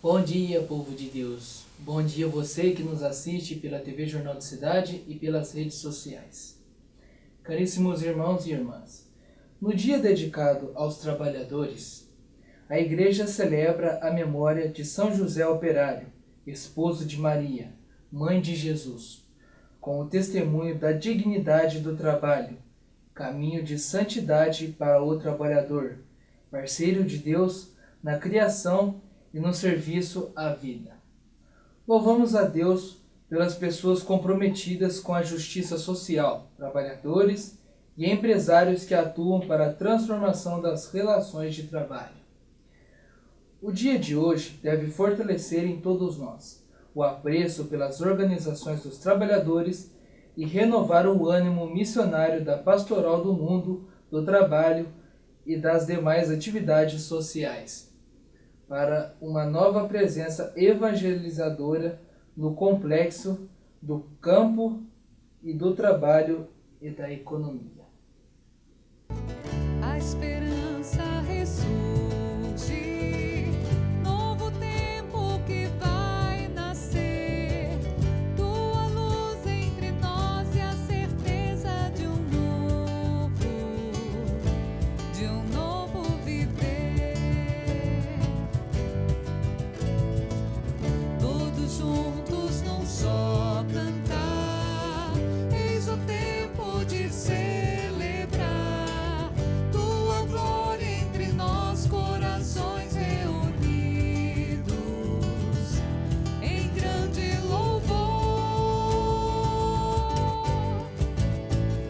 Bom dia, povo de Deus. Bom dia você que nos assiste pela TV Jornal da Cidade e pelas redes sociais. Caríssimos irmãos e irmãs, no dia dedicado aos trabalhadores, a Igreja celebra a memória de São José Operário, esposo de Maria, mãe de Jesus, com o testemunho da dignidade do trabalho, caminho de santidade para o trabalhador, parceiro de Deus na criação e no serviço à vida. Louvamos a Deus pelas pessoas comprometidas com a justiça social, trabalhadores e empresários que atuam para a transformação das relações de trabalho. O dia de hoje deve fortalecer em todos nós o apreço pelas organizações dos trabalhadores e renovar o ânimo missionário da pastoral do mundo, do trabalho e das demais atividades sociais, para uma nova presença evangelizadora no complexo do campo e do trabalho e da economia. A esperança ressurge, novo tempo que vai nascer, tua luz entre nós e a certeza de um novo viver. Todos juntos num só cantar, eis o tempo de celebrar tua glória entre nós, corações reunidos em grande louvor.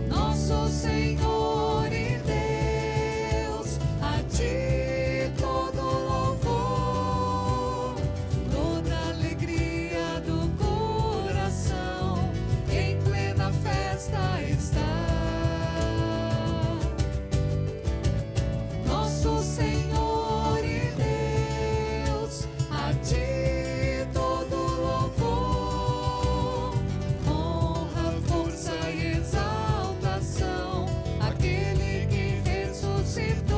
Nosso Senhor e Deus, a ti todo louvor, toda alegria do coração em plena festa está. Nosso Senhor e Deus, a ti todo louvor, honra, força e exaltação, aquele que ressuscitou.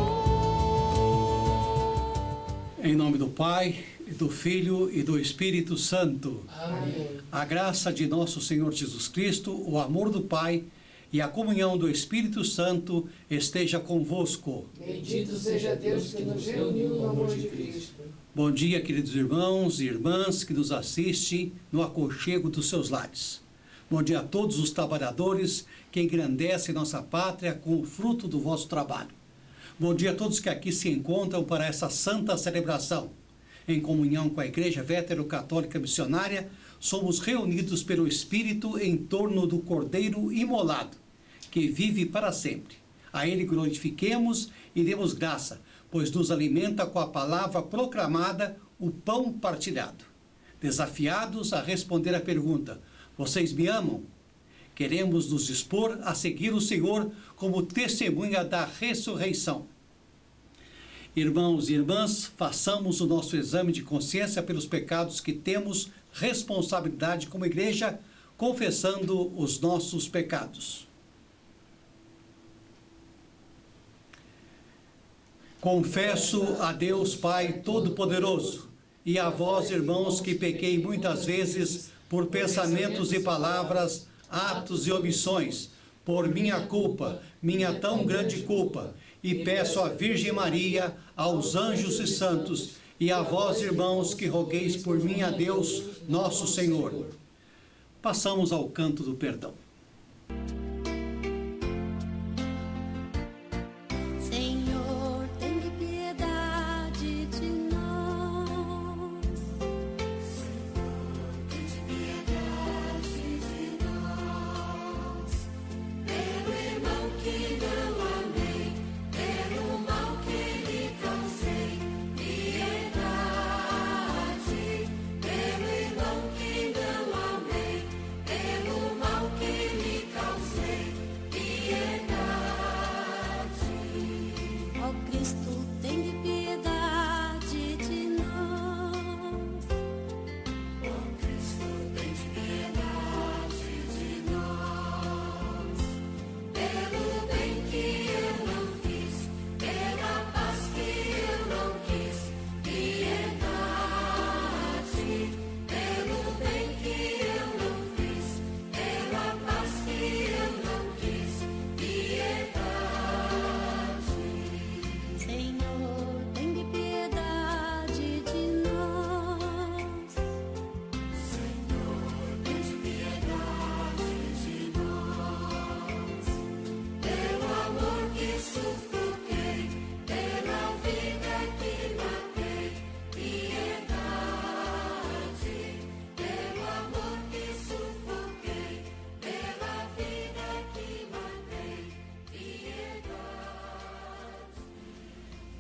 Em nome do Pai, e do Filho e do Espírito Santo. Amém. A graça de nosso Senhor Jesus Cristo, o amor do Pai e a comunhão do Espírito Santo esteja convosco. Bendito seja Deus que nos reuniu no amor de Cristo. Bom dia, queridos irmãos e irmãs que nos assistem no aconchego dos seus lares. Bom dia a todos os trabalhadores que engrandecem nossa pátria com o fruto do vosso trabalho. Bom dia a todos que aqui se encontram para essa santa celebração. Em comunhão com a Igreja Vétero-Católica Missionária, somos reunidos pelo Espírito em torno do Cordeiro imolado, que vive para sempre. A Ele glorifiquemos e demos graça, pois nos alimenta com a palavra proclamada, o pão partilhado. Desafiados a responder à pergunta: vocês me amam? Queremos nos dispor a seguir o Senhor como testemunha da ressurreição. Irmãos e irmãs, façamos o nosso exame de consciência pelos pecados que temos responsabilidade como igreja, confessando os nossos pecados. Confesso a Deus Pai Todo-Poderoso e a vós, irmãos, que pequei muitas vezes por pensamentos e palavras, atos e omissões, por minha culpa, minha tão grande culpa, e peço à Virgem Maria, aos anjos e santos, e a vós, irmãos, que rogueis por mim a Deus, nosso Senhor. Passamos ao canto do perdão. Senhor, tem piedade de nós. Tem piedade de nós. Pelo irmão que não amei, pelo mal que lhe causei. Piedade, pelo irmão que não amei, pelo mal que lhe causei.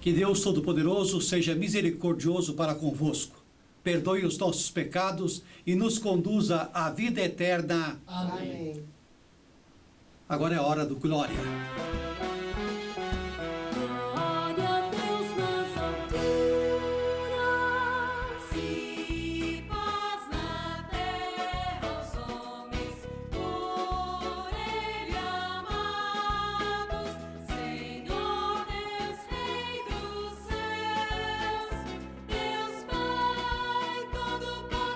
Que Deus Todo-Poderoso seja misericordioso para convosco, perdoe os nossos pecados e nos conduza à vida eterna. Amém. Agora é a hora do Glória. Glória a Deus nas alturas e paz na terra aos homens por Ele amados. Senhor Deus, Rei dos céus, Deus Pai Todo-Poderoso.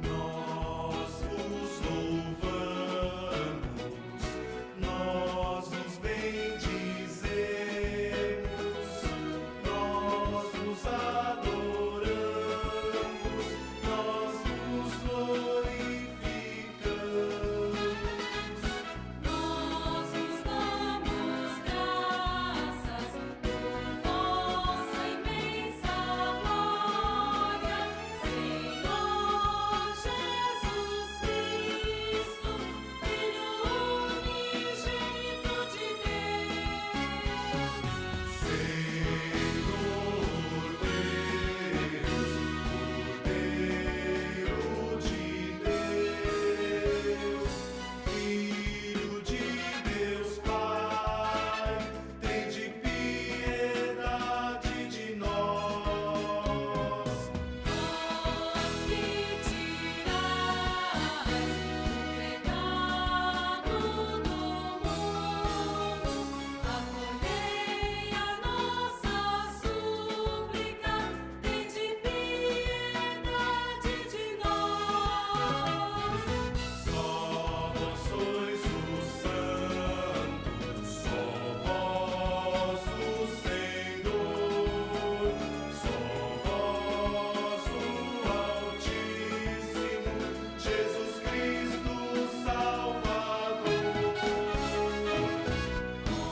Nós vos louvamos, nós vos bendizemos, nós vos adoramos, nós vos glorificamos. Nós vos damos graças por vossa imensa glória, Senhor Jesus Cristo, Filho unigênito de Deus. Senhor Deus, Cordeiro de Deus, Filho de Deus Pai, tende piedade de nós. Vós que tirais o pecado do mundo, acolhei a nossa súplica, tende piedade de nós. Só vós sois o Santo, só vós o Senhor, só vós o Altíssimo, Jesus Cristo Salvador. Com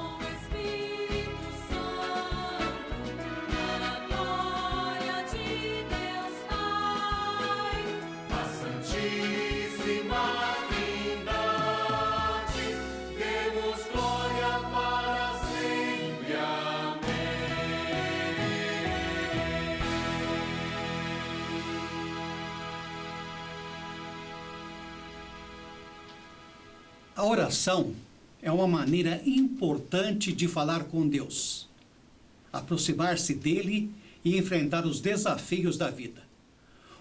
o Espírito Santo, para a glória de Deus Pai. A Santíssima Trindade, demos glória para sempre. A oração é uma maneira importante de falar com Deus, aproximar-se dele e enfrentar os desafios da vida.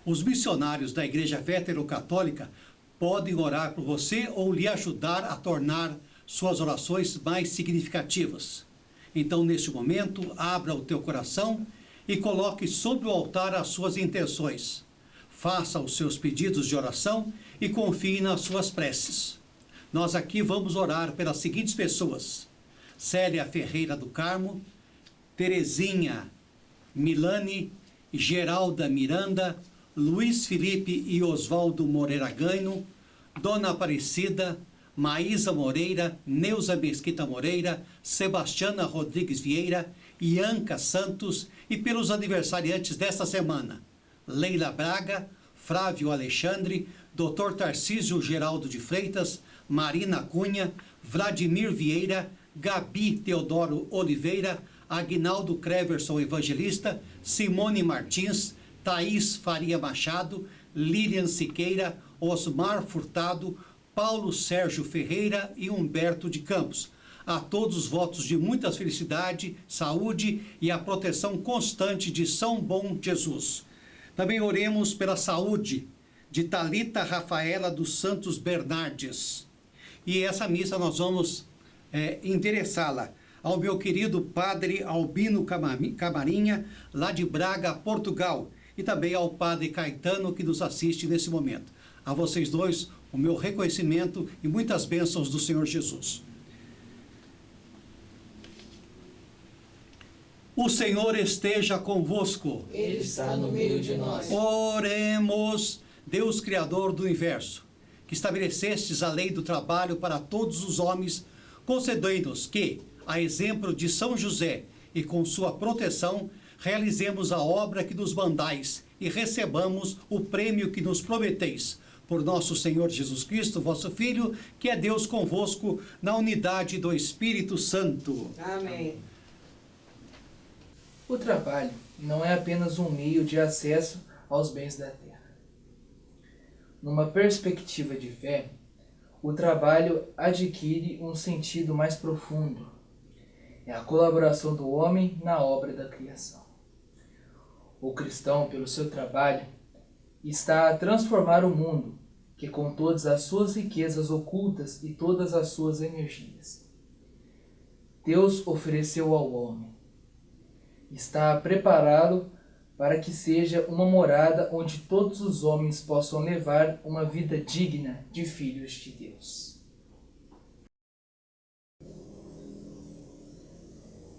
Os missionários da Igreja Vétero-Católica podem orar por você ou lhe ajudar a tornar suas orações mais significativas. Então, neste momento, abra o teu coração e coloque sobre o altar as suas intenções. Faça os seus pedidos de oração e confie nas suas preces. Nós aqui vamos orar pelas seguintes pessoas: Célia Ferreira do Carmo, Terezinha Milani, Geralda Miranda, Luiz Felipe e Oswaldo Moreira Ganho, Dona Aparecida, Maísa Moreira, Neuza Mesquita Moreira, Sebastiana Rodrigues Vieira, Ianca Santos, e pelos aniversariantes desta semana: Leila Braga, Flávio Alexandre, Dr. Tarcísio Geraldo de Freitas, Marina Cunha, Vladimir Vieira, Gabi Teodoro Oliveira, Agnaldo Creverson Evangelista, Simone Martins, Thaís Faria Machado, Lilian Siqueira, Osmar Furtado, Paulo Sérgio Ferreira e Humberto de Campos. A todos os votos de muita felicidade, saúde e a proteção constante de São Bom Jesus. Também oremos pela saúde de Thalita Rafaela dos Santos Bernardes. E essa missa nós vamos endereçá-la ao meu querido Padre Albino Camarinha, lá de Braga, Portugal, e também ao Padre Caetano, que nos assiste nesse momento. A vocês dois, o meu reconhecimento e muitas bênçãos do Senhor Jesus. O Senhor esteja convosco. Ele está no meio de nós. Oremos. Deus Criador do Universo, que estabelecestes a lei do trabalho para todos os homens, concedei-nos que, a exemplo de São José e com sua proteção, realizemos a obra que nos mandais e recebamos o prêmio que nos prometeis. por nosso Senhor Jesus Cristo, vosso Filho, que é Deus convosco, na unidade do Espírito Santo. Amém. O trabalho não é apenas um meio de acesso aos bens da terra. Numa perspectiva de fé, o trabalho adquire um sentido mais profundo. É a colaboração do homem na obra da criação. O cristão, pelo seu trabalho, está a transformar o mundo, que com todas as suas riquezas ocultas e todas as suas energias, Deus ofereceu ao homem. Está a prepará-lo para que seja uma morada onde todos os homens possam levar uma vida digna de filhos de Deus.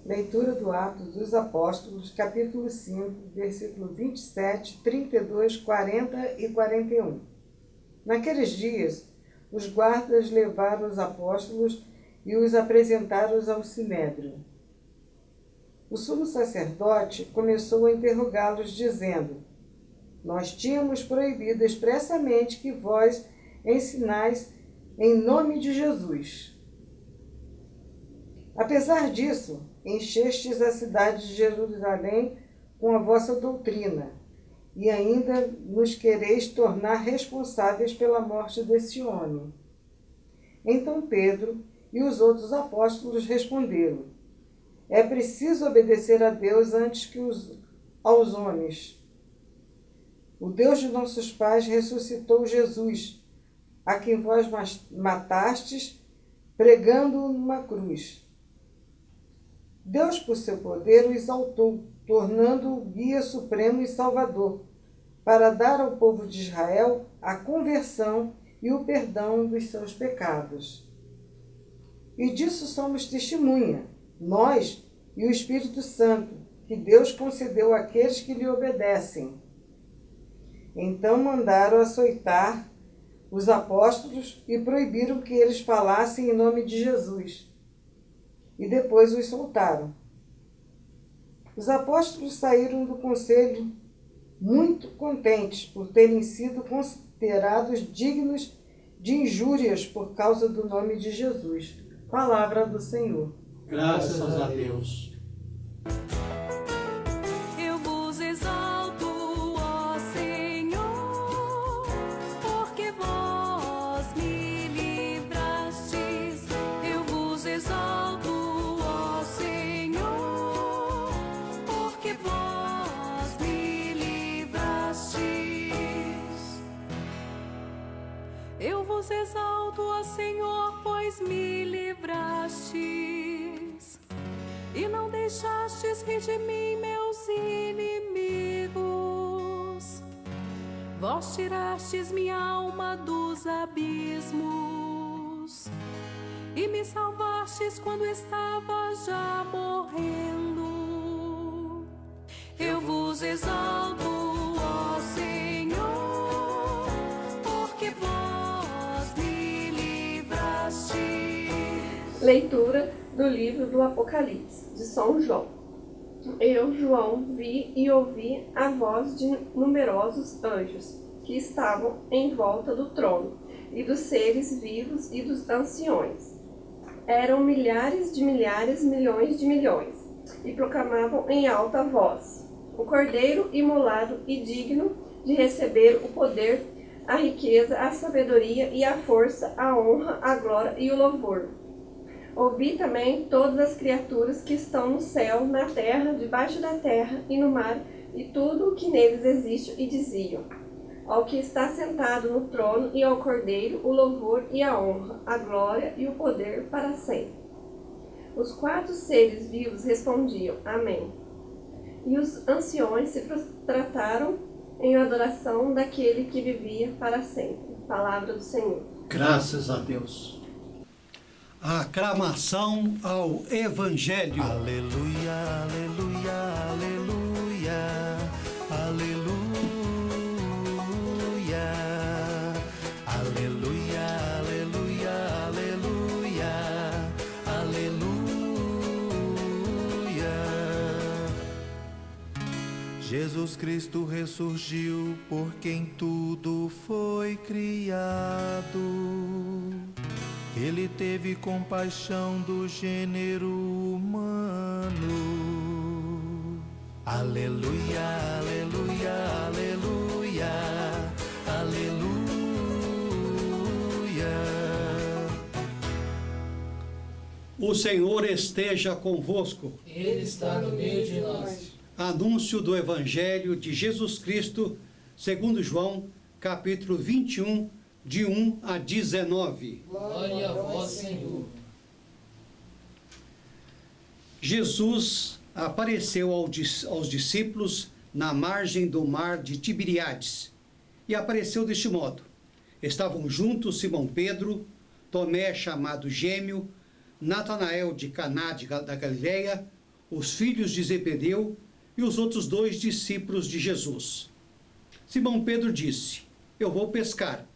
Leitura do Atos dos Apóstolos, capítulo 5, versículo 27, 32, 40 e 41. Naqueles dias, os guardas levaram os apóstolos e os apresentaram ao Sinédrio. O sumo sacerdote começou a interrogá-los, dizendo: Nós tínhamos proibido expressamente que vós ensinais em nome de Jesus. Apesar disso, enchestes a cidade de Jerusalém com a vossa doutrina, e ainda nos quereis tornar responsáveis pela morte desse homem. Então Pedro e os outros apóstolos responderam: É preciso obedecer a Deus antes que aos homens. O Deus de nossos pais ressuscitou Jesus, a quem vós matastes, pregando-o numa cruz. Deus, por seu poder, o exaltou, tornando-o guia supremo e salvador, para dar ao povo de Israel a conversão e o perdão dos seus pecados. E disso somos testemunha, nós e o Espírito Santo, que Deus concedeu àqueles que lhe obedecem. Então mandaram açoitar os apóstolos e proibiram que eles falassem em nome de Jesus. E depois os soltaram. Os apóstolos saíram do conselho muito contentes por terem sido considerados dignos de injúrias por causa do nome de Jesus. Palavra do Senhor. Graças a Deus. Eu vos exalto, ó Senhor, porque vós me livrastes. Eu vos exalto, ó Senhor, porque vós me livrastes. Eu vos exalto, ó Senhor, pois me livrastes. E não deixastes rir de mim, meus inimigos. Vós tirastes minha alma dos abismos e me salvastes quando estava já morrendo. Eu vos exalto, ó Senhor, porque vós me livrastes. Leitura do livro do Apocalipse, de São João. Eu, João, vi e ouvi a voz de numerosos anjos, que estavam em volta do trono, e dos seres vivos e dos anciões. Eram milhares, milhões de milhões, e proclamavam em alta voz: O Cordeiro imolado e digno de receber o poder, a riqueza, a sabedoria e a força, a honra, a glória e o louvor. Ouvi também todas as criaturas que estão no céu, na terra, debaixo da terra e no mar, e tudo o que neles existe, e diziam: Ao que está sentado no trono e ao Cordeiro, o louvor e a honra, a glória e o poder para sempre. Os 4 seres vivos respondiam: Amém. E os anciões se prostrataram em adoração daquele que vivia para sempre. Palavra do Senhor. Graças a Deus. A aclamação ao Evangelho. Aleluia, aleluia, aleluia, aleluia, aleluia, aleluia, aleluia, aleluia. Jesus Cristo ressurgiu por quem tudo foi criado. Ele teve compaixão do gênero humano. Aleluia, aleluia, aleluia, aleluia. O Senhor esteja convosco. Ele está no meio de nós. Anúncio do Evangelho de Jesus Cristo, segundo João, capítulo 21, de 1 a 19. Glória a vós, Senhor. Jesus apareceu aos discípulos na margem do mar de Tiberíades, e apareceu deste modo. Estavam juntos Simão Pedro, Tomé, chamado Gêmeo, Natanael de Caná da Galileia, os filhos de Zebedeu e os outros 2 discípulos de Jesus. Simão Pedro disse: eu vou pescar.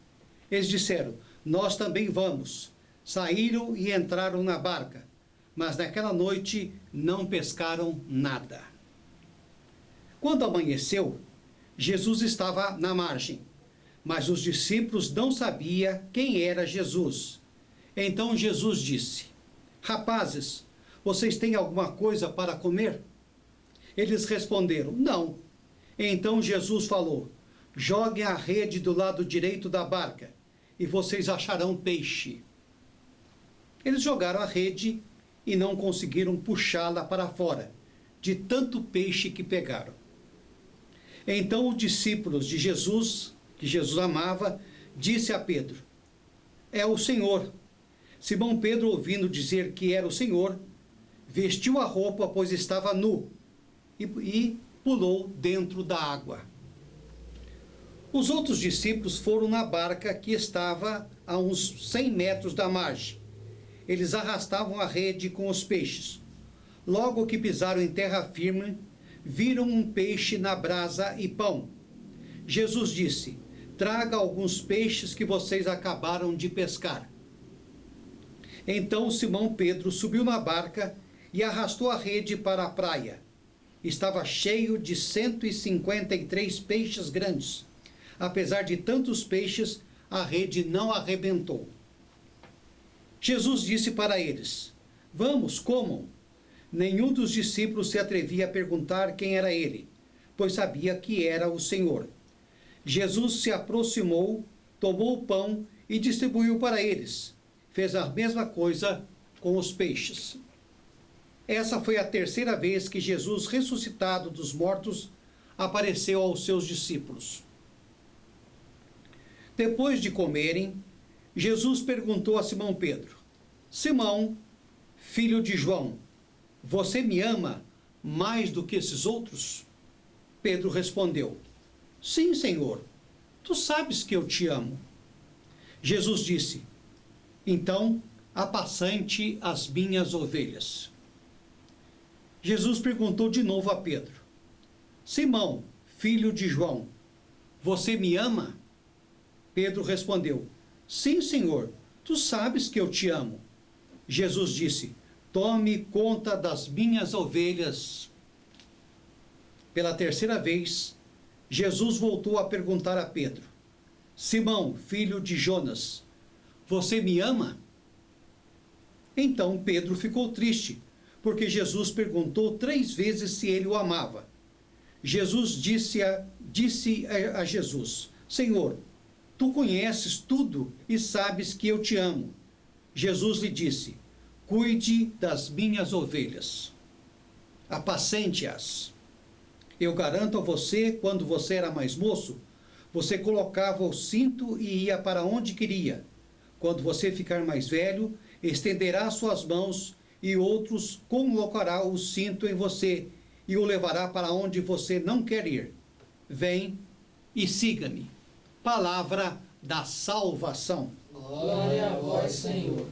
Eles disseram: nós também vamos. Saíram e entraram na barca, mas naquela noite não pescaram nada. Quando amanheceu, Jesus estava na margem, mas os discípulos não sabiam quem era Jesus. Então Jesus disse: rapazes, vocês têm alguma coisa para comer? Eles responderam: não. Então Jesus falou: joguem a rede do lado direito da barca, e vocês acharão peixe. Eles jogaram a rede e não conseguiram puxá-la para fora, de tanto peixe que pegaram. Então os discípulos de Jesus, que Jesus amava, disse a Pedro: é o Senhor. Simão Pedro, ouvindo dizer que era o Senhor, vestiu a roupa, pois estava nu, e pulou dentro da água. Os outros discípulos foram na barca que estava a uns 100 metros da margem. Eles arrastavam a rede com os peixes. Logo que pisaram em terra firme, viram um peixe na brasa e pão. Jesus disse: traga alguns peixes que vocês acabaram de pescar. Então Simão Pedro subiu na barca e arrastou a rede para a praia. Estava cheio de 153 peixes grandes. Apesar de tantos peixes, a rede não arrebentou. Jesus disse para eles: vamos, comam. Nenhum dos discípulos se atrevia a perguntar quem era ele, pois sabia que era o Senhor. Jesus se aproximou, tomou o pão e distribuiu para eles. Fez a mesma coisa com os peixes. Essa foi a terceira vez que Jesus, ressuscitado dos mortos, apareceu aos seus discípulos. Depois de comerem, Jesus perguntou a Simão Pedro: Simão, filho de João, você me ama mais do que esses outros? Pedro respondeu: sim, Senhor, tu sabes que eu te amo. Jesus disse: então, apacente as minhas ovelhas. Jesus perguntou de novo a Pedro: Simão, filho de João, você me ama? Pedro respondeu: sim, Senhor, tu sabes que eu te amo. Jesus disse: tome conta das minhas ovelhas. Pela terceira vez, Jesus voltou a perguntar a Pedro: Simão, filho de Jonas, você me ama? Então Pedro ficou triste, porque Jesus perguntou 3 vezes se ele o amava. Jesus disse a Jesus: Senhor, tu conheces tudo e sabes que eu te amo. Jesus lhe disse: cuide das minhas ovelhas, apacente-as. Eu garanto a você, quando você era mais moço, você colocava o cinto e ia para onde queria. Quando você ficar mais velho, estenderá suas mãos e outros colocará o cinto em você e o levará para onde você não quer ir. Vem e siga-me. Palavra da salvação. Glória a vós, Senhor.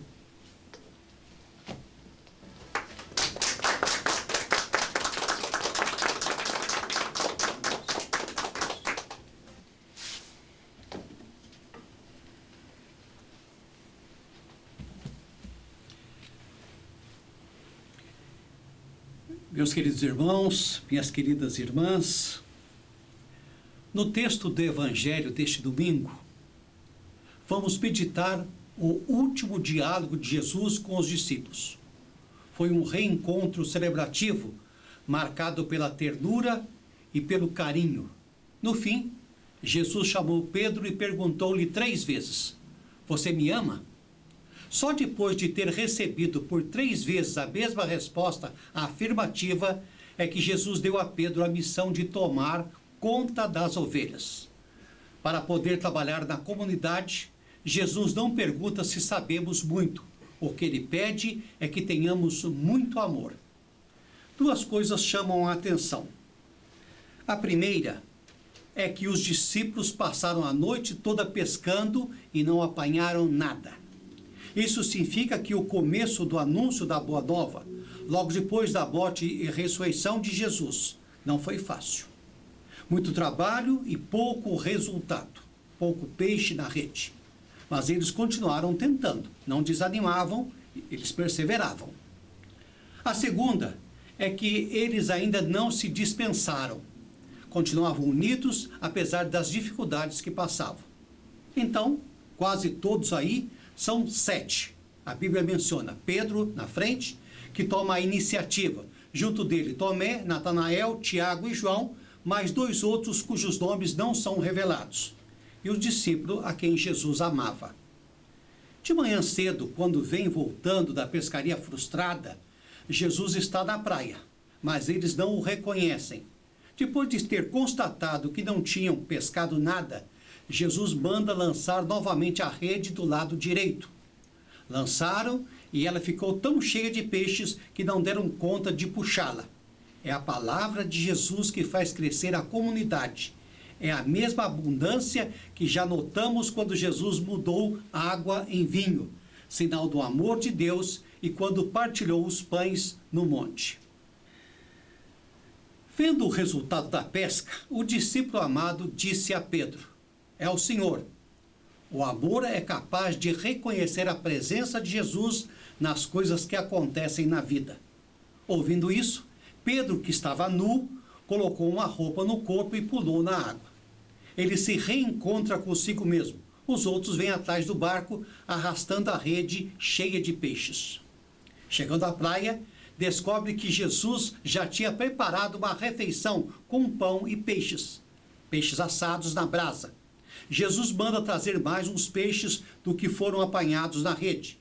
Meus queridos irmãos, minhas queridas irmãs, No texto do Evangelho deste domingo, vamos meditar o último diálogo de Jesus com os discípulos. Foi um reencontro celebrativo, marcado pela ternura e pelo carinho. No fim, Jesus chamou Pedro e perguntou-lhe 3 vezes: "Você me ama?" Só depois de ter recebido por 3 vezes a mesma resposta afirmativa, é que Jesus deu a Pedro a missão de tomar conta das ovelhas. Para poder trabalhar na comunidade, Jesus não pergunta se sabemos muito. O que ele pede é que tenhamos muito amor. 2 coisas chamam a atenção. A primeira é que os discípulos passaram a noite toda pescando e não apanharam nada. Isso significa que o começo do anúncio da Boa Nova, logo depois da morte e ressurreição de Jesus, não foi fácil. Muito trabalho e pouco resultado, pouco peixe na rede. Mas eles continuaram tentando, não desanimavam, eles perseveravam. A segunda é que eles ainda não se dispensaram. Continuavam unidos, apesar das dificuldades que passavam. Então, quase todos aí são 7. A Bíblia menciona Pedro na frente, que toma a iniciativa. Junto dele, Tomé, Natanael, Tiago e João, mais 2 outros cujos nomes não são revelados. E o discípulo a quem Jesus amava. De manhã cedo, quando vem voltando da pescaria frustrada, Jesus está na praia, mas eles não o reconhecem. Depois de ter constatado que não tinham pescado nada, Jesus manda lançar novamente a rede do lado direito. Lançaram e ela ficou tão cheia de peixes que não deram conta de puxá-la. É a palavra de Jesus que faz crescer a comunidade. É a mesma abundância que já notamos quando Jesus mudou água em vinho, sinal do amor de Deus, e quando partilhou os pães no monte. Vendo o resultado da pesca, o discípulo amado disse a Pedro: "É o Senhor." O amor é capaz de reconhecer a presença de Jesus nas coisas que acontecem na vida. Ouvindo isso, Pedro, que estava nu, colocou uma roupa no corpo e pulou na água. Ele se reencontra consigo mesmo. Os outros vêm atrás do barco, arrastando a rede cheia de peixes. Chegando à praia, descobre que Jesus já tinha preparado uma refeição com pão e peixes assados na brasa. Jesus manda trazer mais uns peixes do que foram apanhados na rede.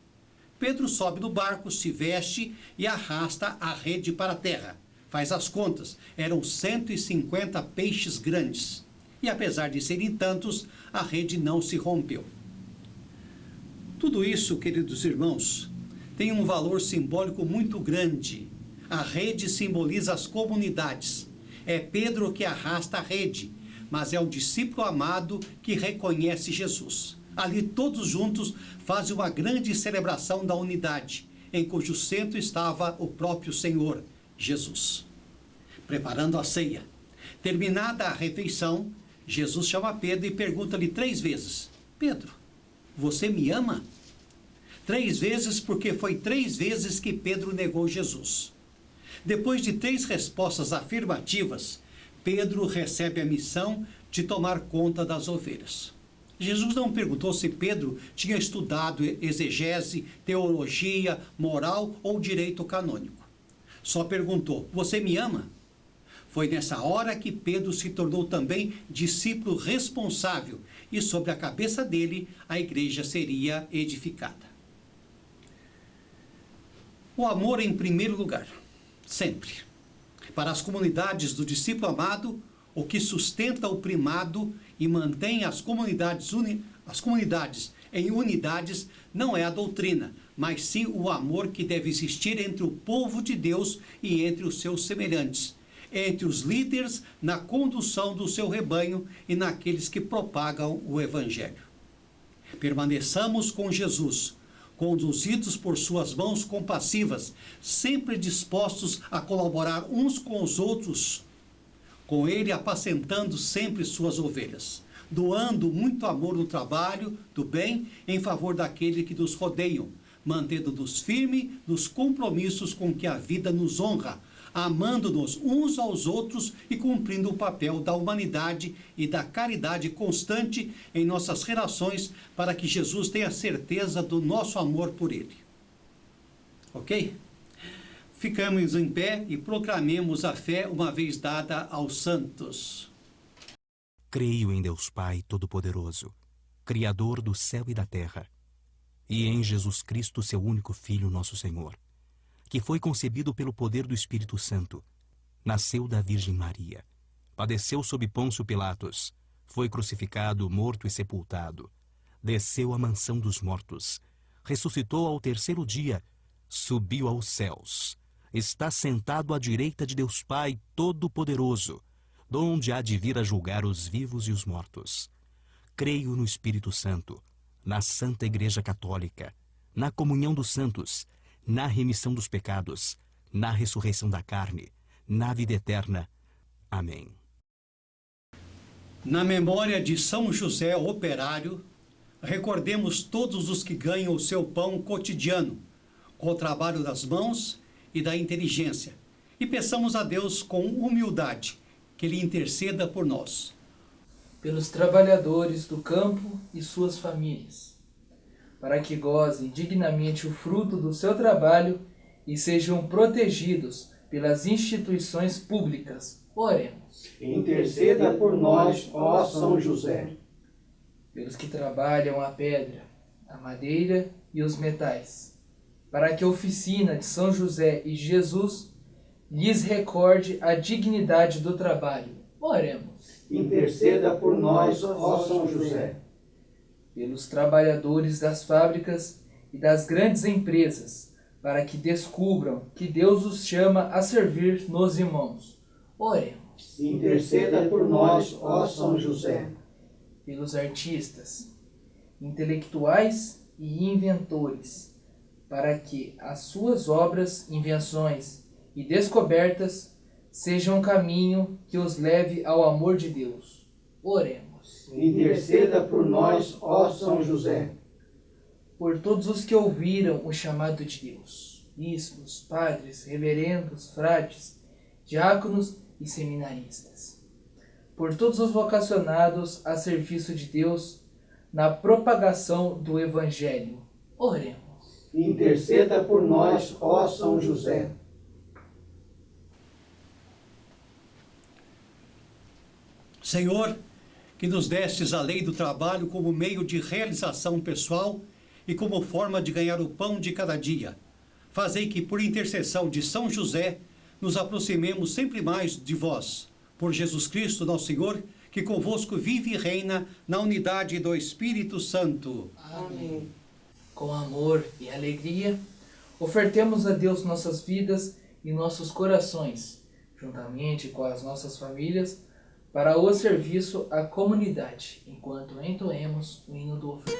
Pedro sobe no barco, se veste e arrasta a rede para a terra. Faz as contas, eram 150 peixes grandes. E apesar de serem tantos, a rede não se rompeu. Tudo isso, queridos irmãos, tem um valor simbólico muito grande. A rede simboliza as comunidades. É Pedro que arrasta a rede, mas é o discípulo amado que reconhece Jesus. Ali todos juntos fazem uma grande celebração da unidade, em cujo centro estava o próprio Senhor, Jesus. Preparando a ceia. Terminada a refeição, Jesus chama Pedro e pergunta-lhe 3 vezes: "Pedro, você me ama?" 3 vezes, porque foi 3 vezes que Pedro negou Jesus. Depois de 3 respostas afirmativas, Pedro recebe a missão de tomar conta das ovelhas. Jesus não perguntou se Pedro tinha estudado exegese, teologia, moral ou direito canônico. Só perguntou: "Você me ama?" Foi nessa hora que Pedro se tornou também discípulo responsável e sobre a cabeça dele a igreja seria edificada. O amor em primeiro lugar, sempre. Para as comunidades do discípulo amado, o que sustenta o primado e mantém as comunidades em unidades não é a doutrina, mas sim o amor que deve existir entre o povo de Deus e entre os seus semelhantes, entre os líderes na condução do seu rebanho e naqueles que propagam o Evangelho. Permaneçamos com Jesus, conduzidos por suas mãos compassivas, sempre dispostos a colaborar uns com os outros, com ele apacentando sempre suas ovelhas, doando muito amor no trabalho do bem em favor daquele que nos rodeiam, mantendo-nos firmes nos compromissos com que a vida nos honra, amando-nos uns aos outros e cumprindo o papel da humanidade e da caridade constante em nossas relações para que Jesus tenha certeza do nosso amor por Ele. Ok? Ficamos em pé e proclamemos a fé uma vez dada aos santos. Creio em Deus Pai Todo-Poderoso, Criador do céu e da terra, e em Jesus Cristo, seu único Filho, nosso Senhor, que foi concebido pelo poder do Espírito Santo, nasceu da Virgem Maria, padeceu sob Pôncio Pilatos, foi crucificado, morto e sepultado, desceu à mansão dos mortos, ressuscitou ao terceiro dia, subiu aos céus, está sentado à direita de Deus Pai Todo-Poderoso, donde há de vir a julgar os vivos e os mortos. Creio no Espírito Santo, na Santa Igreja Católica, na comunhão dos santos, na remissão dos pecados, na ressurreição da carne, na vida eterna. Amém. Na memória de São José Operário, recordemos todos os que ganham o seu pão cotidiano, com o trabalho das mãos e da inteligência, e peçamos a Deus com humildade que Ele interceda por nós. Pelos trabalhadores do campo e suas famílias, para que gozem dignamente o fruto do seu trabalho e sejam protegidos pelas instituições públicas. Oremos. Interceda por nós, ó São José. Pelos que trabalham a pedra, a madeira e os metais, para que a oficina de São José e Jesus lhes recorde a dignidade do trabalho. Oremos. Interceda por nós, ó São José. Pelos trabalhadores das fábricas e das grandes empresas, para que descubram que Deus os chama a servir nos irmãos. Oremos. Interceda por nós, ó São José. Pelos artistas, intelectuais e inventores, para que as suas obras, invenções e descobertas sejam um caminho que os leve ao amor de Deus. Oremos. Interceda por nós, ó São José. Por todos os que ouviram o chamado de Deus, bispos, padres, reverendos, frades, diáconos e seminaristas. Por todos os vocacionados a serviço de Deus na propagação do Evangelho. Oremos. Interceda por nós, ó São José. Senhor, que nos destes a lei do trabalho como meio de realização pessoal e como forma de ganhar o pão de cada dia, fazei que, por intercessão de São José, nos aproximemos sempre mais de vós. Por Jesus Cristo, nosso Senhor, que convosco vive e reina na unidade do Espírito Santo. Amém. Com amor e alegria, ofertemos a Deus nossas vidas e nossos corações, juntamente com as nossas famílias, para o serviço à comunidade, enquanto entoemos o hino do ofício.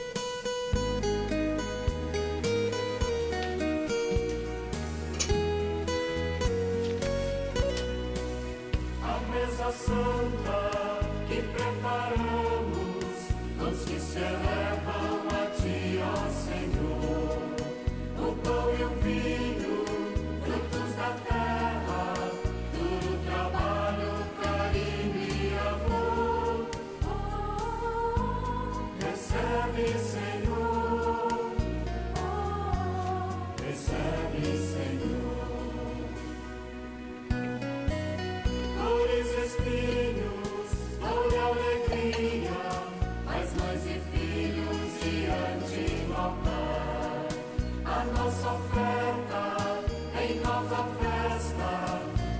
A mesa santa que preparamos, os que se elevam a Ti, ó Senhor, o pão e o vinho, frutos da terra, duro trabalho, carinho e amor. Recebe, Senhor, recebe, Senhor. Flores, espinhos, dor e alegria, as mães e filhos diante do altar. A nossa oferta em nova festa,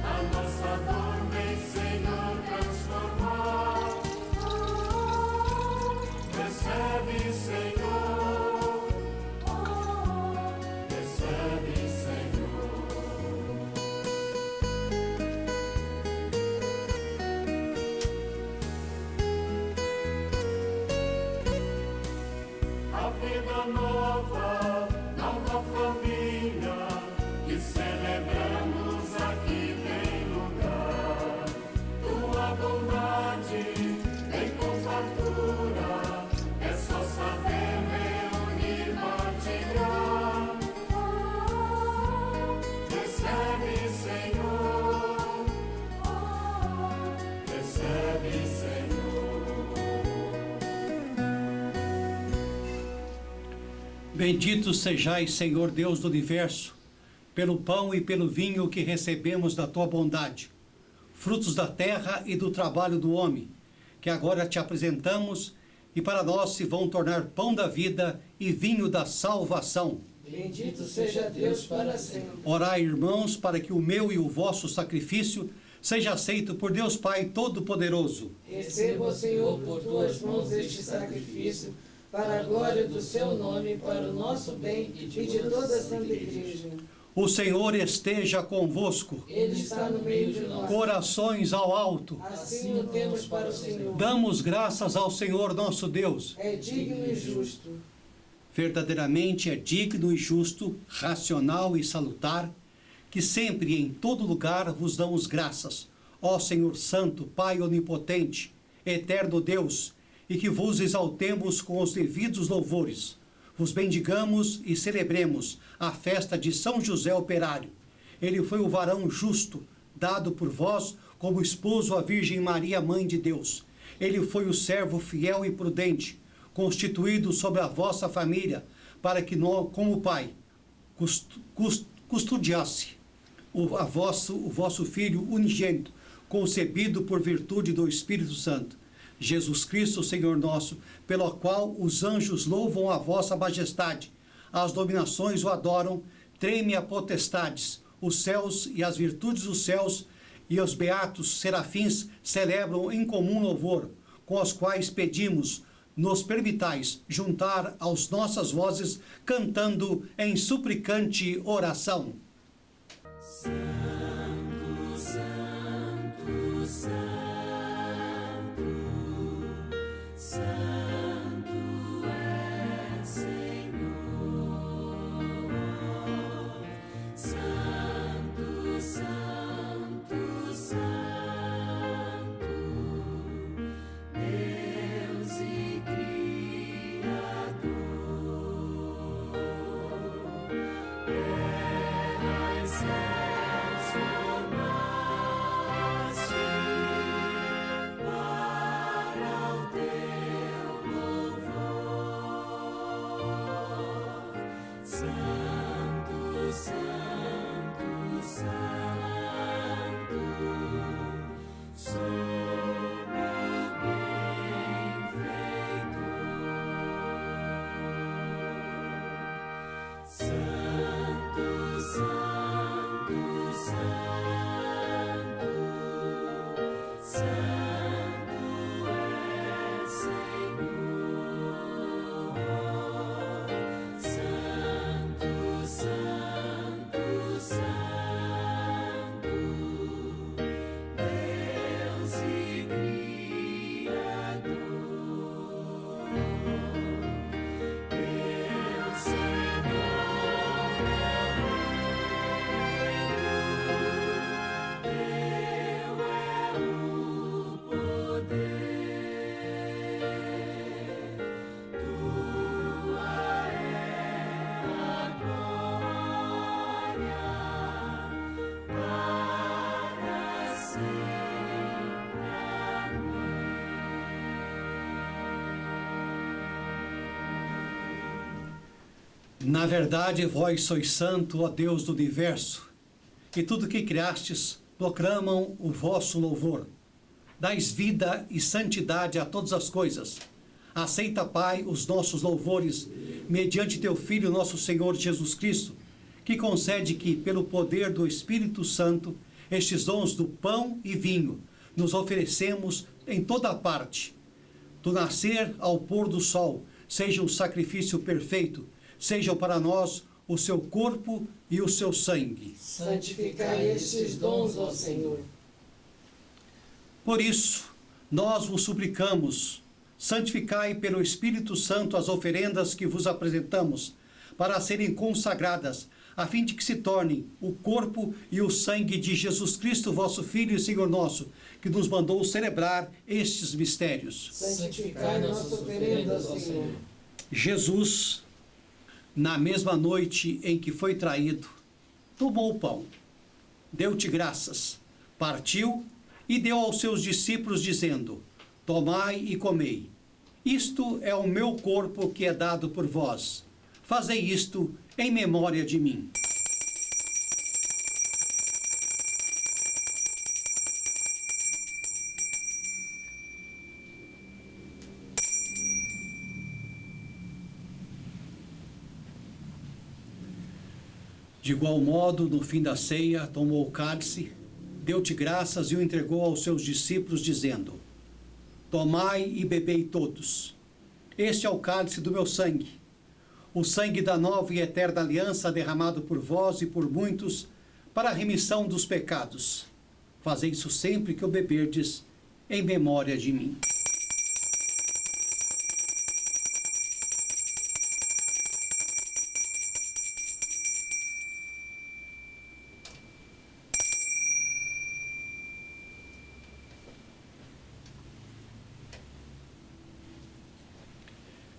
a nossa dor vem, Senhor, transformar. Recebe, Senhor. Bendito sejais, Senhor Deus do universo, pelo pão e pelo vinho que recebemos da tua bondade, frutos da terra e do trabalho do homem, que agora te apresentamos e para nós se vão tornar pão da vida e vinho da salvação. Bendito seja Deus para sempre. Orai, irmãos, para que o meu e o vosso sacrifício seja aceito por Deus Pai Todo-Poderoso. Receba, Senhor, por tuas mãos este sacrifício, para a glória do seu nome, para o nosso bem e de toda a Santa Igreja. O Senhor esteja convosco. Ele está no meio de nós. Corações ao alto. Assim o temos para o Senhor. Damos graças ao Senhor nosso Deus. É digno e justo. Verdadeiramente é digno e justo, racional e salutar, que sempre e em todo lugar vos damos graças, ó Senhor Santo, Pai Onipotente, Eterno Deus, e que vos exaltemos com os devidos louvores. Vos bendigamos e celebremos a festa de São José Operário. Ele foi o varão justo, dado por vós como esposo à Virgem Maria, Mãe de Deus. Ele foi o servo fiel e prudente, constituído sobre a vossa família, para que, como Pai, custodiasse o vosso Filho unigênito, concebido por virtude do Espírito Santo, Jesus Cristo, Senhor nosso, pelo qual os anjos louvam a vossa majestade, as dominações o adoram, treme a potestades, os céus e as virtudes dos céus, e os beatos serafins celebram em comum louvor, com os quais pedimos, nos permitais juntar às nossas vozes, cantando em suplicante oração. Santo, Santo, Santo, Santo é Senhor. Santo, Santo, Santo, Deus e Criador. Terra e céus formaste para o teu louvor. Santo, Santo, Santo, sobre o benfeitor. Santo, Santo, Santo, Santo é Senhor. Santo, Santo, Santo, Deus e Criador. Teu Senhor é teu é o poder, tua é a glória, para sempre. Na verdade, vós sois santo, ó Deus do universo, e tudo que criastes proclamam o vosso louvor. Dais vida e santidade a todas as coisas. Aceita, Pai, os nossos louvores, mediante teu Filho, nosso Senhor Jesus Cristo, que concede que, pelo poder do Espírito Santo, estes dons do pão e vinho nos oferecemos em toda parte. Do nascer ao pôr do sol, seja um sacrifício perfeito, sejam para nós o seu corpo e o seu sangue. Santificai estes dons, ó Senhor. Por isso, nós vos suplicamos, santificai pelo Espírito Santo as oferendas que vos apresentamos, para serem consagradas, a fim de que se tornem o corpo e o sangue de Jesus Cristo, vosso Filho e Senhor nosso, que nos mandou celebrar estes mistérios. Santificai nossas oferendas, ó Senhor. Jesus, na mesma noite em que foi traído, tomou o pão, deu-te graças, partiu e deu aos seus discípulos, dizendo: tomai e comei. Isto é o meu corpo que é dado por vós. Fazei isto em memória de mim. De igual modo, no fim da ceia, tomou o cálice, deu-te graças e o entregou aos seus discípulos, dizendo: Tomai e bebei todos. Este é o cálice do meu sangue, o sangue da nova e eterna aliança derramado por vós e por muitos para a remissão dos pecados. Fazei isso sempre que o beberdes, em memória de mim.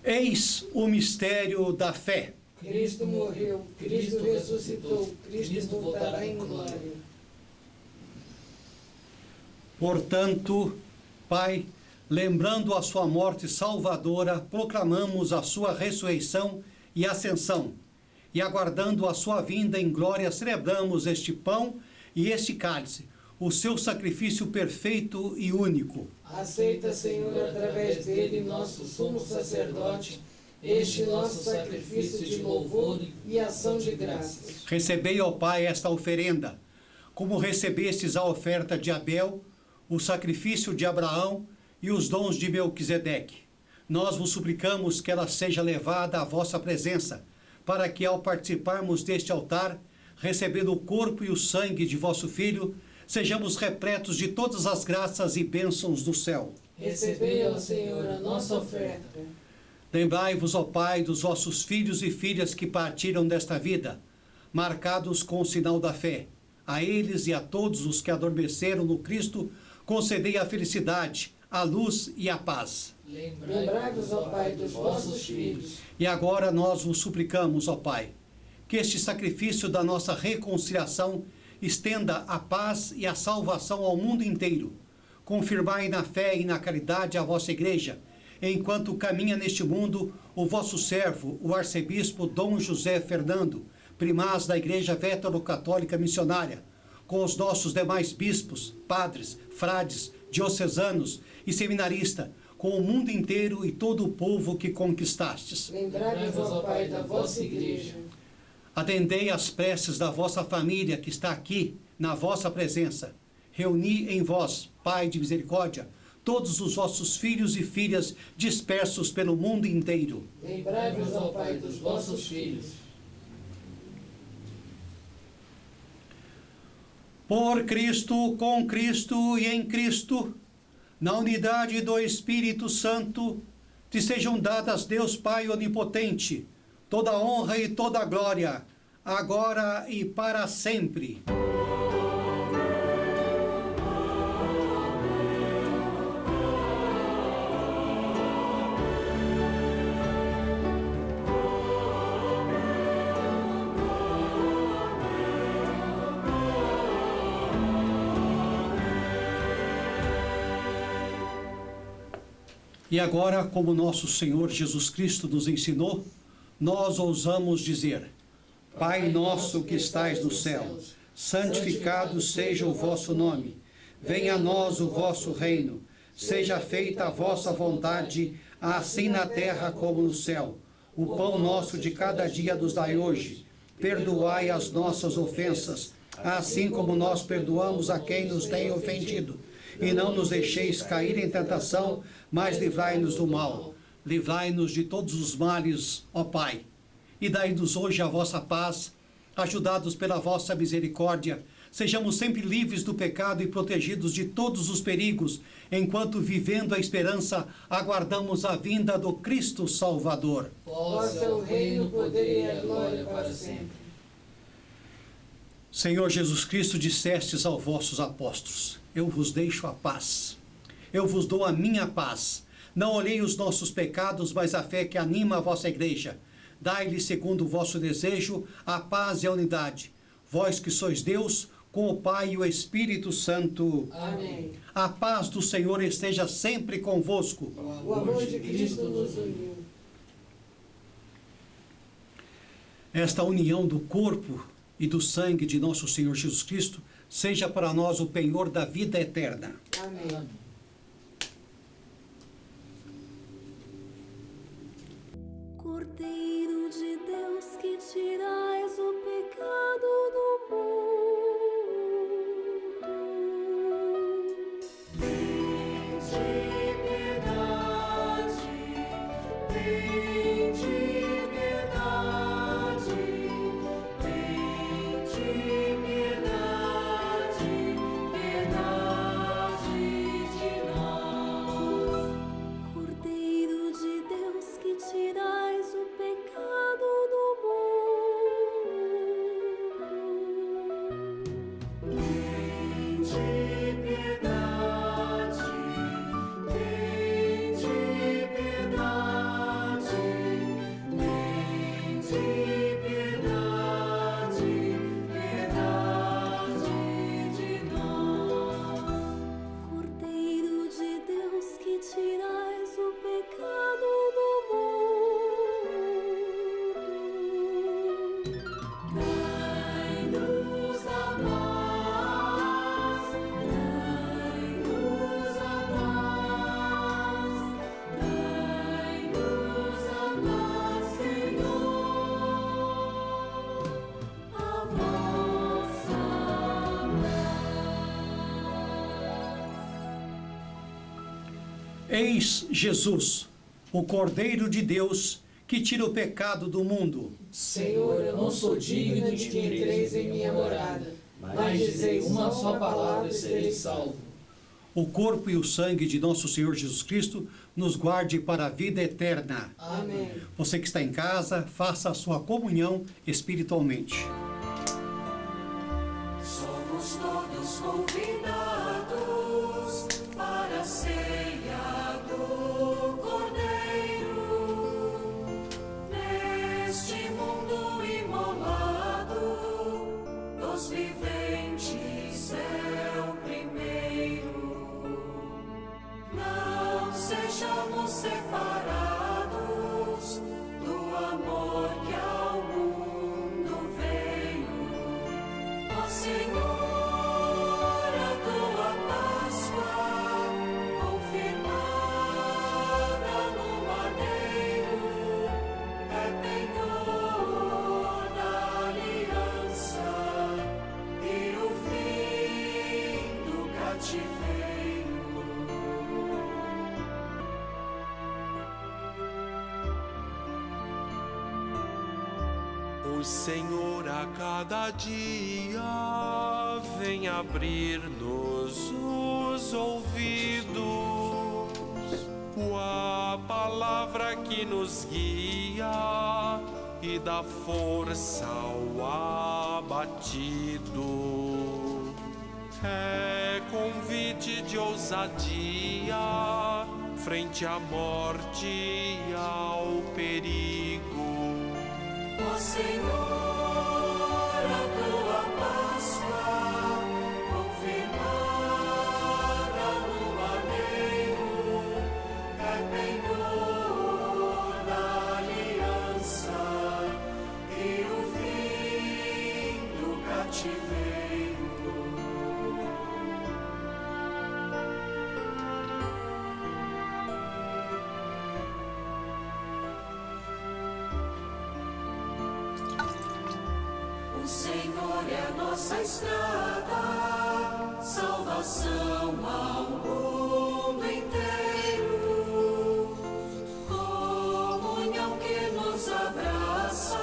Eis o mistério da fé. Cristo morreu, Cristo ressuscitou, Cristo voltará em glória. Portanto, Pai, lembrando a sua morte salvadora, proclamamos a sua ressurreição e ascensão, e aguardando a sua vinda em glória, celebramos este pão e este cálice, o seu sacrifício perfeito e único. Aceita, Senhor, através dele, nosso sumo sacerdote, este nosso sacrifício de louvor e ação de graças. Recebei, ó Pai, esta oferenda, como recebestes a oferta de Abel, o sacrifício de Abraão e os dons de Melquisedeque. Nós vos suplicamos que ela seja levada à vossa presença, para que, ao participarmos deste altar, recebendo o corpo e o sangue de vosso Filho, sejamos repletos de todas as graças e bênçãos do céu. Recebei, ó Senhor, a nossa oferta. Lembrai-vos, ó Pai, dos vossos filhos e filhas que partiram desta vida, marcados com o sinal da fé. A eles e a todos os que adormeceram no Cristo, concedei a felicidade, a luz e a paz. Lembrai-vos, ó Pai, dos vossos filhos. E agora nós vos suplicamos, ó Pai, que este sacrifício da nossa reconciliação estenda a paz e a salvação ao mundo inteiro. Confirmai na fé e na caridade a vossa igreja, enquanto caminha neste mundo o vosso servo, o arcebispo Dom José Fernando, primaz da Igreja Vétero-Católica Missionária, com os nossos demais bispos, padres, frades, diocesanos e seminaristas, com o mundo inteiro e todo o povo que conquistastes. Lembrai-vos, ó Pai, da vossa igreja. Atendei às preces da vossa família que está aqui, na vossa presença. Reuni em vós, Pai de misericórdia, todos os vossos filhos e filhas dispersos pelo mundo inteiro. Lembrai-vos, ó Pai, dos vossos filhos. Por Cristo, com Cristo e em Cristo, na unidade do Espírito Santo, te sejam dadas, Deus Pai onipotente, toda honra e toda glória, agora e para sempre. E agora, como nosso Senhor Jesus Cristo nos ensinou, nós ousamos dizer: Pai nosso que estais no céu, santificado seja o vosso nome. Venha a nós o vosso reino. Seja feita a vossa vontade, assim na terra como no céu. O pão nosso de cada dia nos dai hoje. Perdoai as nossas ofensas, assim como nós perdoamos a quem nos tem ofendido. E não nos deixeis cair em tentação, mas livrai-nos do mal. Livrai-nos de todos os males, ó Pai. E dai-nos hoje a vossa paz, ajudados pela vossa misericórdia. Sejamos sempre livres do pecado e protegidos de todos os perigos, enquanto, vivendo a esperança, aguardamos a vinda do Cristo Salvador. Vosso é o reino, o poder e a glória para sempre. Senhor Jesus Cristo, dissestes aos vossos apóstolos: eu vos deixo a paz. Eu vos dou a minha paz. Não olhei os nossos pecados, mas a fé que anima a vossa igreja. Dai-lhe, segundo o vosso desejo, a paz e a unidade. Vós que sois Deus, com o Pai e o Espírito Santo. Amém. A paz do Senhor esteja sempre convosco. O amor de Cristo nos uniu. esta união do corpo e do sangue de nosso Senhor Jesus Cristo seja para nós o penhor da vida eterna. Amém. Cordeiro de Deus, que tirais o pecado do mundo, Tende piedade, tende piedade, tende piedade, piedade de nós. Cordeiro de Deus, que tirais o pecado do mundo, Tende piedade, tende piedade, tende piedade, piedade de nós. Cordeiro de Deus, que tirais o pecado do mundo, Dai-nos a paz, dai-nos a paz, dai-nos a paz, Senhor, a vossa Eis Jesus, o Cordeiro de Deus, que tira o pecado do mundo. Senhor, eu não sou digno de que entreis em minha morada, mas dizei uma só palavra e serei salvo. O corpo e o sangue de nosso Senhor Jesus Cristo nos guarde para a vida eterna. Amém. Você que está em casa, faça a sua comunhão espiritualmente. Somos todos convidados para a ceia do Cordeiro. Neste mundo imolado, dos viventes é o primeiro. Não sejamos separados do amor que ao mundo veio. Ó Senhor, a tua Páscoa confirmada no madeiro é penhor da aliança e o fim do cativeiro. O Senhor a cada dia vem abrir-nos os ouvidos, a palavra que nos guia e dá força ao abatido. É convite de ousadia frente à morte e ao perigo. Ó Senhor, a tua Páscoa confirmada no madeiro é penhor da aliança e o fim do cativeiro. O Senhor é a nossa estrada, salvação ao mundo inteiro. Comunhão que nos abraça,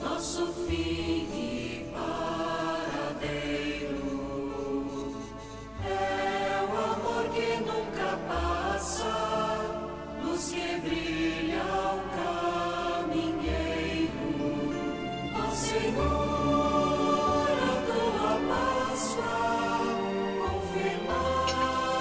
nosso fim e paradeiro. É o amor que nunca passa, luz que brilha ao caminheiro. Ó Senhor, a tua Páscoa confirmada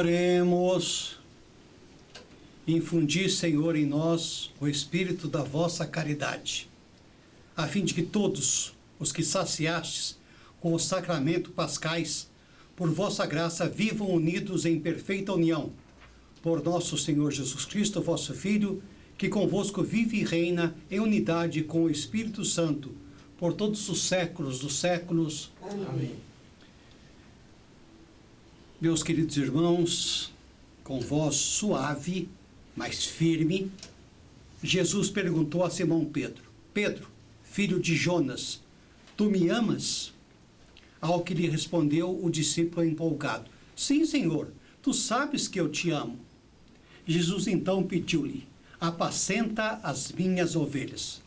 Oremos. Infundi, Senhor, em nós o espírito da vossa caridade, a fim de que todos os que saciastes com os sacramentos pascais, por vossa graça, vivam unidos em perfeita união, por nosso Senhor Jesus Cristo, vosso Filho, que convosco vive e reina em unidade com o Espírito Santo, por todos os séculos dos séculos. Amém. Meus queridos irmãos, com voz suave, mas firme, Jesus perguntou a Simão Pedro: Pedro, filho de Jonas, tu me amas? Ao que lhe respondeu o discípulo empolgado: Sim, Senhor, tu sabes que eu te amo. Jesus então pediu-lhe: apacenta as minhas ovelhas.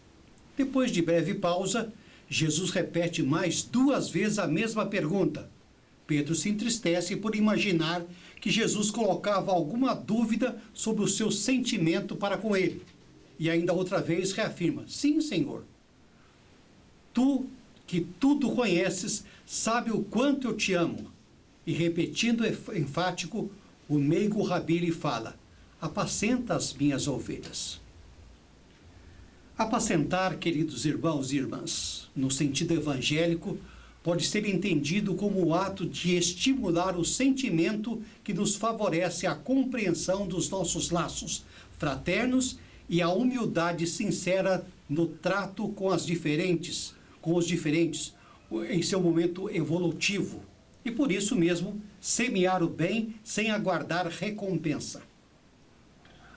Depois de breve pausa, Jesus repete mais 2 vezes a mesma pergunta. Pedro se entristece por imaginar que Jesus colocava alguma dúvida sobre o seu sentimento para com ele. E ainda outra vez reafirma: Sim, Senhor, tu que tudo conheces, sabe o quanto eu te amo. E repetindo enfático, o meigo Rabi lhe fala: apacenta as minhas ovelhas. Apacentar, queridos irmãos e irmãs, no sentido evangélico, pode ser entendido como o ato de estimular o sentimento que nos favorece a compreensão dos nossos laços fraternos e a humildade sincera no trato com os diferentes, em seu momento evolutivo. E por isso mesmo, semear o bem sem aguardar recompensa.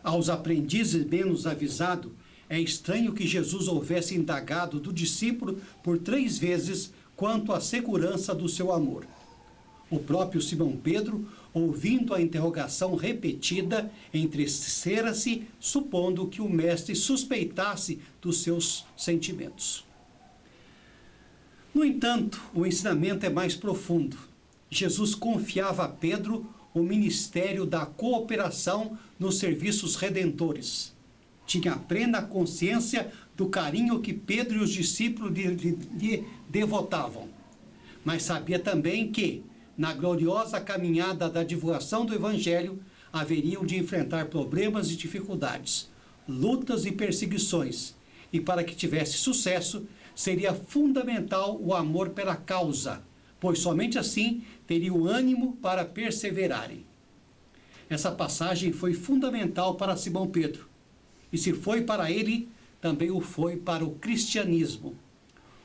Aos aprendizes menos avisados, é estranho que Jesus houvesse indagado do discípulo por 3 vezes quanto à segurança do seu amor. O próprio Simão Pedro, ouvindo a interrogação repetida, entristecera-se, supondo que o mestre suspeitasse dos seus sentimentos. No entanto, o ensinamento é mais profundo. Jesus confiava a Pedro o ministério da cooperação nos serviços redentores. Tinha plena consciência do carinho que Pedro e os discípulos lhe devotavam. Mas sabia também que, na gloriosa caminhada da divulgação do Evangelho, haveriam de enfrentar problemas e dificuldades, lutas e perseguições, e para que tivesse sucesso, seria fundamental o amor pela causa, pois somente assim teriam ânimo para perseverarem. Essa passagem foi fundamental para Simão Pedro, e se foi para ele, também o foi para o cristianismo.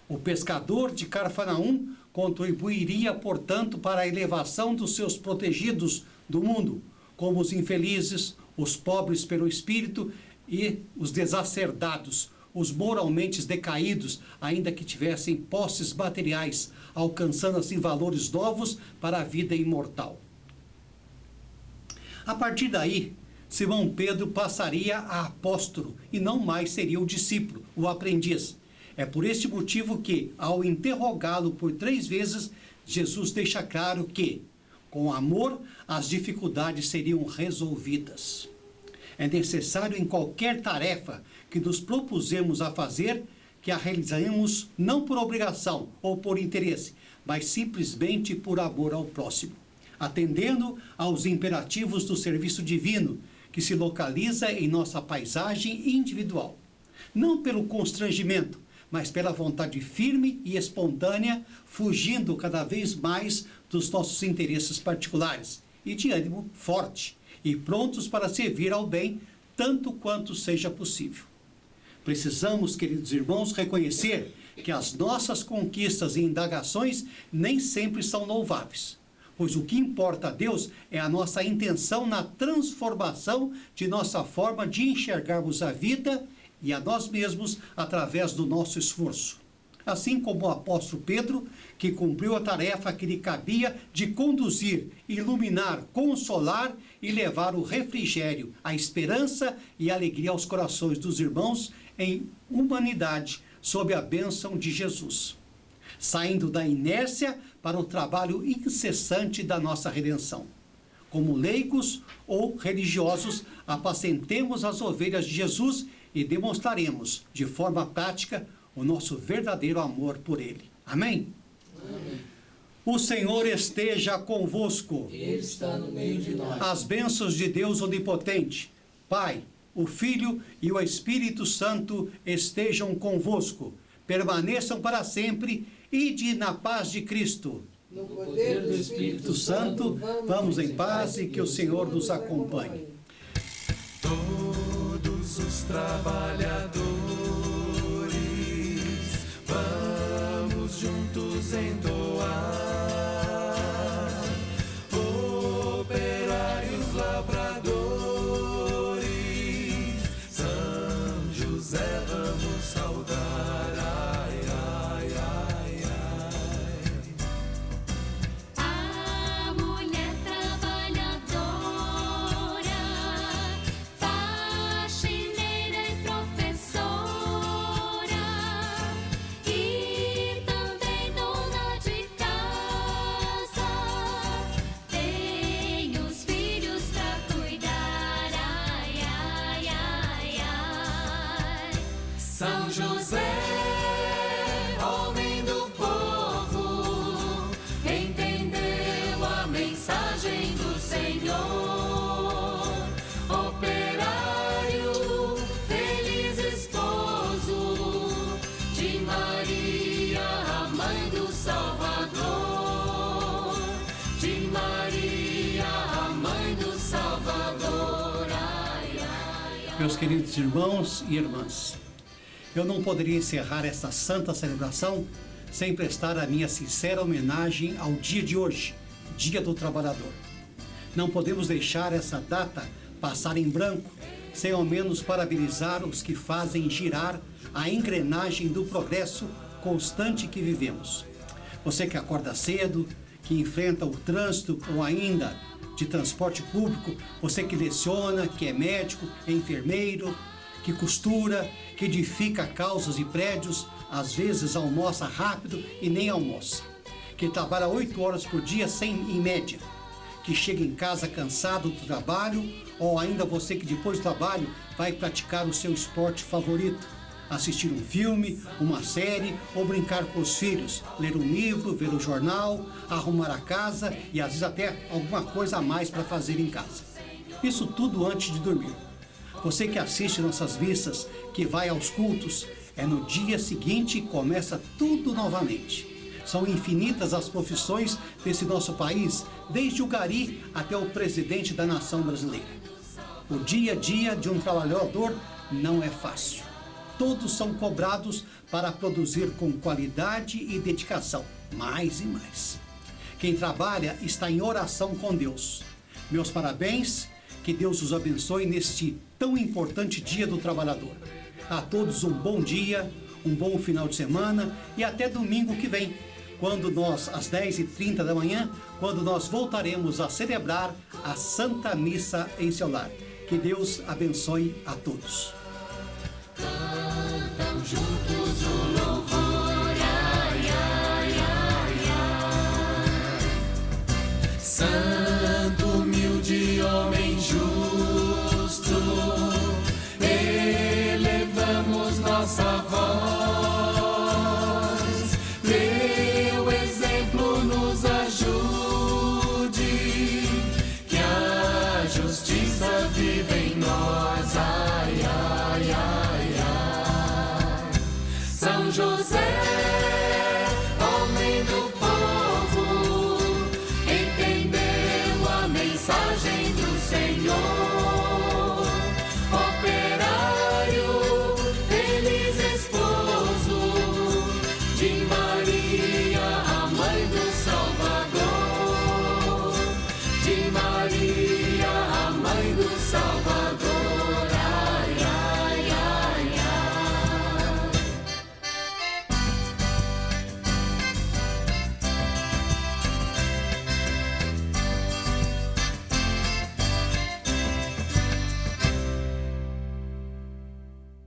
O pescador de Cafarnaum contribuiria, portanto, para a elevação dos seus protegidos do mundo, como os infelizes, os pobres pelo espírito e os desacerdados, os moralmente decaídos, ainda que tivessem posses materiais, alcançando assim valores novos para a vida imortal. A partir daí, Simão Pedro passaria a apóstolo e não mais seria o discípulo, o aprendiz. É por este motivo que, ao interrogá-lo por 3 vezes, Jesus deixa claro que, com amor, as dificuldades seriam resolvidas. É necessário em qualquer tarefa que nos propusemos a fazer, que a realizemos não por obrigação ou por interesse, mas simplesmente por amor ao próximo, atendendo aos imperativos do serviço divino, que se localiza em nossa paisagem individual. Não pelo constrangimento, mas pela vontade firme e espontânea, fugindo cada vez mais dos nossos interesses particulares, e de ânimo forte, e prontos para servir ao bem, tanto quanto seja possível. Precisamos, queridos irmãos, reconhecer que as nossas conquistas e indagações nem sempre são louváveis, pois o que importa a Deus é a nossa intenção na transformação de nossa forma de enxergarmos a vida e a nós mesmos através do nosso esforço. Assim como o apóstolo Pedro, que cumpriu a tarefa que lhe cabia de conduzir, iluminar, consolar e levar o refrigério, a esperança e a alegria aos corações dos irmãos em humanidade, sob a bênção de Jesus, saindo da inércia para o trabalho incessante da nossa redenção. Como leigos ou religiosos, apacentemos as ovelhas de Jesus e demonstraremos, de forma prática, o nosso verdadeiro amor por Ele. Amém? Amém. O Senhor esteja convosco. Ele está no meio de nós. As bênçãos de Deus Onipotente, Pai, o Filho e o Espírito Santo estejam convosco. Permaneçam para sempre. Ide na paz de Cristo. No poder do Espírito Santo, vamos em paz e que o Senhor nos acompanhe. Todos os trabalhadores, vamos juntos entoar. Operários, lavradores, São José vamos saudar. Ai, ai, ai, ai. A mulher trabalhadora, faxineira e professora, e também dona de casa, tem os filhos pra cuidar. Ai, ai, ai, ai. São José, homem do povo, entendeu a mensagem do Senhor. Operário, feliz esposo de Maria, a mãe do Salvador. De Maria, a mãe do Salvador. Ai, ai, ai. Meus queridos irmãos e irmãs, eu não poderia encerrar esta santa celebração sem prestar a minha sincera homenagem ao dia de hoje, Dia do Trabalhador. Não podemos deixar essa data passar em branco, sem ao menos parabenizar os que fazem girar a engrenagem do progresso constante que vivemos. Você que acorda cedo, que enfrenta o trânsito ou ainda de transporte público, você que leciona, que é médico, é enfermeiro, que costura, que edifica casas e prédios, às vezes almoça rápido e nem almoça, que trabalha 8 horas por dia em média, que chega em casa cansado do trabalho, ou ainda você que depois do trabalho vai praticar o seu esporte favorito, assistir um filme, uma série ou brincar com os filhos, ler um livro, ver um jornal, arrumar a casa e às vezes até alguma coisa a mais para fazer em casa. Isso tudo antes de dormir. Você que assiste nossas missas, que vai aos cultos, no dia seguinte começa tudo novamente. São infinitas as profissões desse nosso país, desde o gari até o presidente da nação brasileira. O dia a dia de um trabalhador não é fácil. Todos são cobrados para produzir com qualidade e dedicação, mais e mais. Quem trabalha está em oração com Deus. Meus parabéns, que Deus os abençoe neste tão importante Dia do Trabalhador. A todos um bom dia, um bom final de semana e até domingo que vem, quando nós, às 10h30 da manhã, quando nós voltaremos a celebrar a Santa Missa em seu lar. Que Deus abençoe a todos.